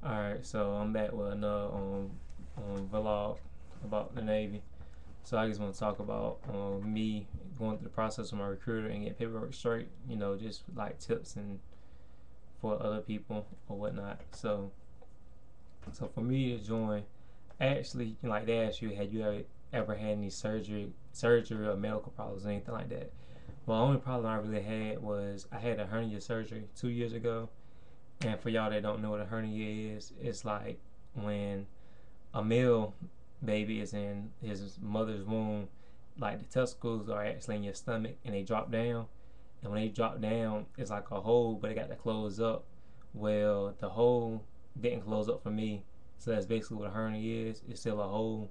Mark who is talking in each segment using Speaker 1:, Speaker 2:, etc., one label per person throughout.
Speaker 1: Alright, so I'm back with another vlog about the Navy. So I just want to talk about me going through the process with my recruiter and get paperwork straight. You know, just like tips and for other people or whatnot. So for me to join, actually, like they asked you, had you ever had any surgery or medical problems or anything like that? Well, the only problem I really had was I had a hernia surgery 2 years ago. And for y'all that don't know what a hernia is, it's like when a male baby is in his mother's womb, like the testicles are actually in your stomach and they drop down. And when they drop down, it's like a hole, but it got to close up. Well, the hole didn't close up for me. So that's basically what a hernia is. It's still a hole,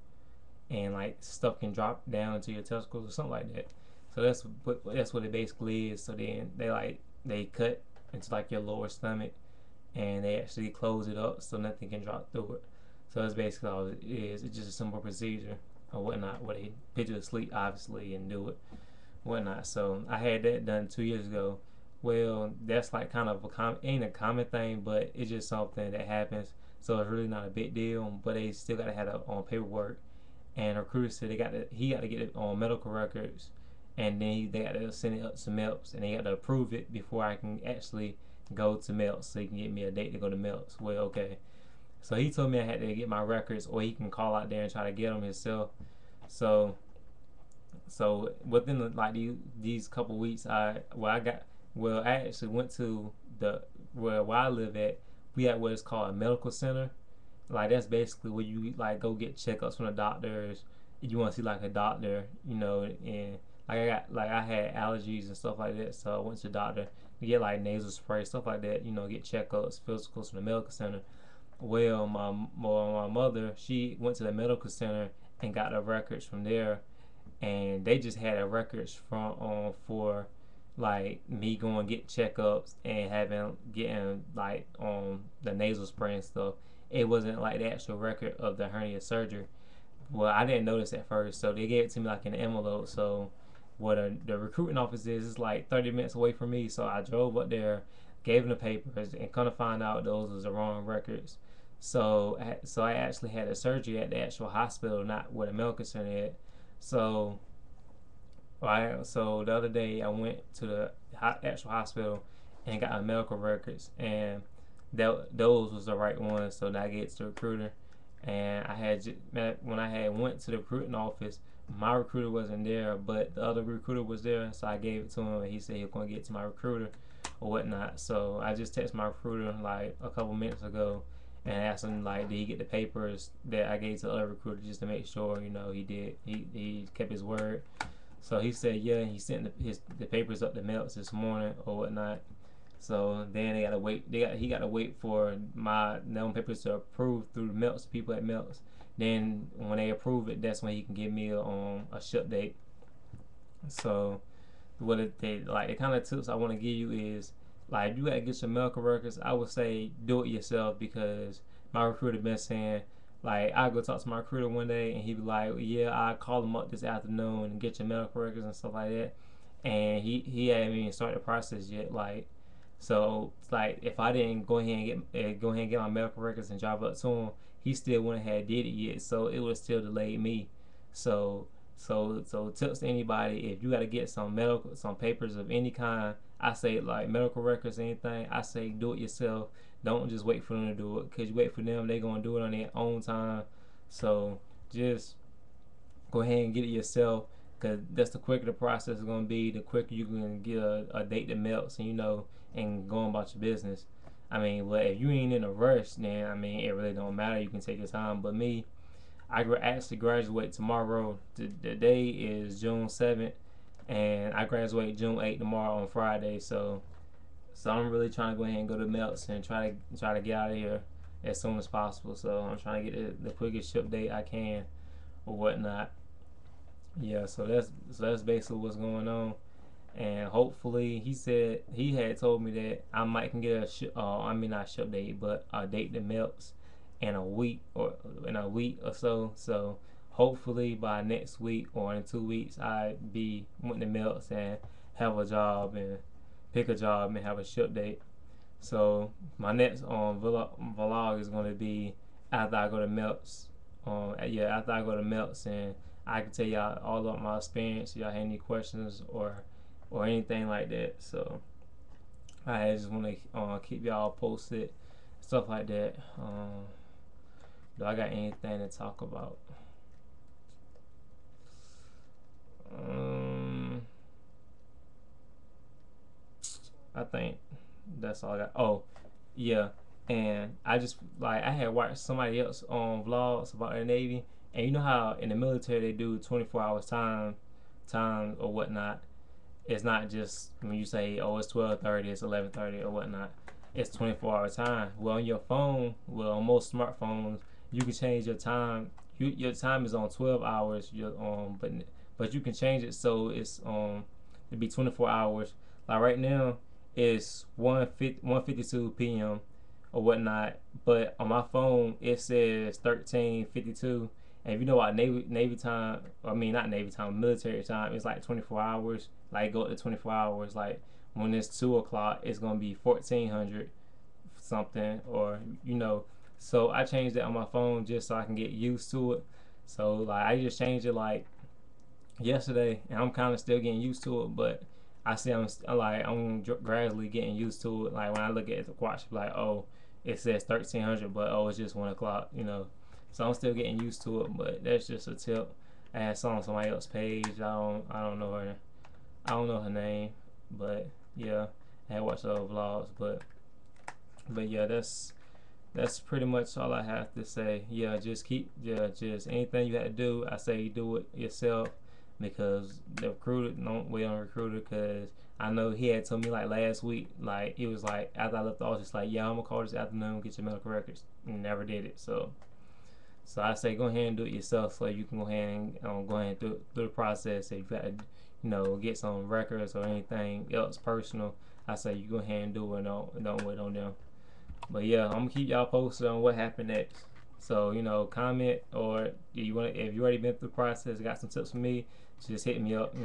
Speaker 1: and like stuff can drop down into your testicles or something like that. So that's what it basically is. So then they cut into like your lower stomach, and they actually close it up so nothing can drop through it. So that's basically all it is. It's just a simple procedure or whatnot where they put you to sleep, obviously, and do it, whatnot. So I had that done 2 years ago. Well, that's like kind of ain't a common thing, but it's just something that happens. So it's really not a big deal. But they still gotta have it on paperwork. And the recruiter said he got to get it on medical records, and then they got to send it up to MELPS, and they got to approve it before I can actually go to MELPS. So he can get me a date to go to MELPS. Well, okay. So he told me I had to get my records, or he can call out there and try to get them himself. So so within like these couple weeks, I actually went to the where I live at. We had what is called a medical center. Like that's basically where you like go get checkups from the doctors. If you want to see like a doctor, and I had allergies and stuff like that, so I went to the doctor to get like nasal spray, stuff like that. Get checkups, physicals from the medical center. Well, my mother, she went to the medical center and got the records from there, and they just had the records from for like me going get checkups and getting like the nasal spray and stuff. It wasn't like the actual record of the hernia surgery. Well, I didn't notice at first, so they gave it to me like in an envelope. So what the recruiting office is like 30 minutes away from me. So I drove up there, gave them the papers, and kind of find out those was the wrong records. So I actually had a surgery at the actual hospital, not where the medical center at. So so the other day I went to the actual hospital and got my medical records, and those was the right ones. So that I get to the recruiter, and when I had went to the recruiting office, my recruiter wasn't there, but the other recruiter was there. So I gave it to him, and he said he was going to get to my recruiter or whatnot. So I just texted my recruiter like a couple minutes ago and asked him like, did he get the papers that I gave to the other recruiter just to make sure he did. He kept his word. So he said yeah, he sent the papers up to MELPS this morning or whatnot. So then they gotta wait. He gotta wait for my them papers to approve through the MELPS people at MELPS. Then when they approve it, that's when he can give me a ship date. So what they like the kind of tips I want to give you is like if you gotta get your medical records, I would say do it yourself because my recruiter been saying like I go talk to my recruiter one day and he be like, yeah, I call him up this afternoon and get your medical records and stuff like that, and he hadn't even started the process yet. So like if I didn't go ahead and get my medical records and drive up to him, he still wouldn't have did it yet. So it would still delay me. So so tips to anybody, if you got to get some papers of any kind, I say like medical records, anything, I say do it yourself. Don't just wait for them to do it, because you wait for them, they gonna do it on their own time. So just go ahead and get it yourself, because that's the quicker the process is gonna be, the quicker you can get a date that melts, and and go on about your business. I mean, but if you ain't in a rush, then I mean it really don't matter. You can take your time. But me, actually graduate tomorrow. The day is June 7th, and I graduate June 8th tomorrow on Friday. So I'm really trying to go ahead and go to MELPS and try to get out of here as soon as possible. So I'm trying to get the quickest ship date I can or whatnot. Yeah, so that's basically what's going on. And hopefully, he said he had told me that I might can get I mean not ship date, but a date that melts in a week or so. So hopefully by next week or in 2 weeks, I went to melts and have a job and pick a job and have a ship date. So my next vlog is gonna be after I go to Melts. Yeah, after I go to Melts, and I can tell y'all all about my experience. Y'all have any questions or anything like that. So I just want to keep y'all posted, stuff like that. Do I got anything to talk about? I think that's all I got. Oh, yeah. And I just like I had watched somebody else on vlogs about the Navy, and you know how in the military they do 24 hours time or whatnot. It's not just when you say, oh, it's 12:30, it's 11:30 or whatnot. It's 24-hour time. Well, on your phone, well, on most smartphones, you can change your time. Your time is on 12 hours. But you can change it so it's to be 24 hours. Like right now, it's 1:52 p.m. or whatnot. But on my phone, it says 13:52. And if you know what Navy time, I mean not Navy time, military time, it's like 24 hours. Like go up to 24 hours. Like when it's 2 o'clock, it's gonna be 1400 something, or you know. So I changed it on my phone just so I can get used to it. So like I just changed it like yesterday, and I'm kind of still getting used to it, but I see I'm gradually getting used to it. Like when I look at the watch, like, oh, it says 1300, but oh, it's just 1 o'clock, you know. So I'm still getting used to it, but that's just a tip. I had saw on somebody else's page. I don't know her. I don't know her name, but yeah, I had watched other vlogs, but yeah, that's pretty much all I have to say. Yeah, just anything you had to do, I say you do it yourself, because the recruiter don't wait on a recruiter, because I know he had told me like last week, like he was like after I left the office, like, yeah, I'm gonna call this afternoon, get your medical records, and never did it. So I say go ahead and do it yourself, so you can go ahead and go ahead and through the process. If you got to, get some records or anything else personal, I say you go ahead and do it, and don't wait on them. But yeah, I'm gonna keep y'all posted on what happened next. So comment, or if you already been through the process, got some tips for me, just hit me up.